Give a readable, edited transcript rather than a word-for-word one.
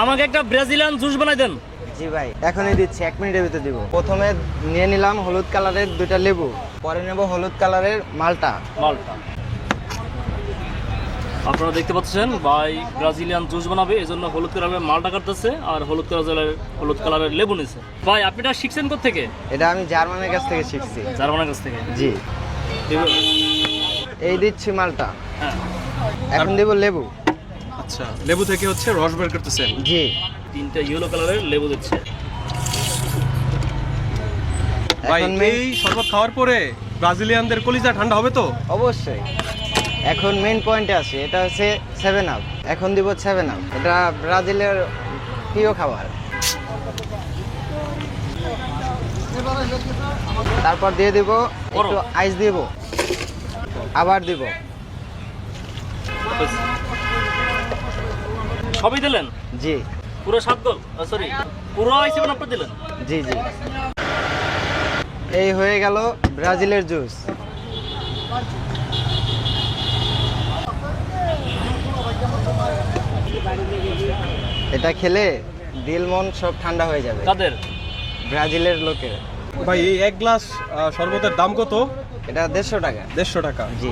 আমাকে একটা Brazilian juice বানাই দেন। জি ভাই, এখনই দিচ্ছি, 1 মিনিটের ভিতর দিব। প্রথমে নিয়ে নিলাম হলুদ কালারের 2টা লেবু, পরে নেব হলুদ কালারের মালটা। আপনারা দেখতে পাচ্ছেন ভাই ব্রাজিলিয়ান জুস বানাবে, এজন্য হলুদ কালারের মালটা কাটতেছে আর হলুদ কালারের লেবু নিছে। ভাই আপনি এটা শিখছেন কোত্থেকে? এটা আমি জার্মানের কাছ থেকে শিখছি। জার্মানের কাছ থেকে? জি। এই দিচ্ছি মালটা। হ্যাঁ, এখন দেব লেবু। আচ্ছা, লেবু থেকে হচ্ছে রস বের করতেছেন। জি। 3টা ইয়েলো কালারের লেবু দিচ্ছে। ভাই এখন এই শরবত খাওয়ার পরে ব্রাজিলিয়ানদের কলিজা ঠান্ডা হবে তো? অবশ্যই। এখন মেইন পয়েন্টে আসি, এটা হচ্ছে 7 আপ। এখন দিব 7 আপ, এটা ব্রাজিলের প্রিয় খাবার। তারপর দিয়ে দিব একটু আইস, দিব আবার দিব। সবই দিলেন? জি পুরো 7 গোল, সরি পুরো আইসি বানাতে দিলেন? জি জি। এই হয়ে গেল ব্রাজিলের জুস। এটা খেলে দিল মন সব ঠান্ডা হয়ে যাবে। কাদের? ব্রাজিলের লোকের। ভাই এই এক গ্লাস শরবতের দাম কত? এটা 150 টাকা। 150 টাকা। জি।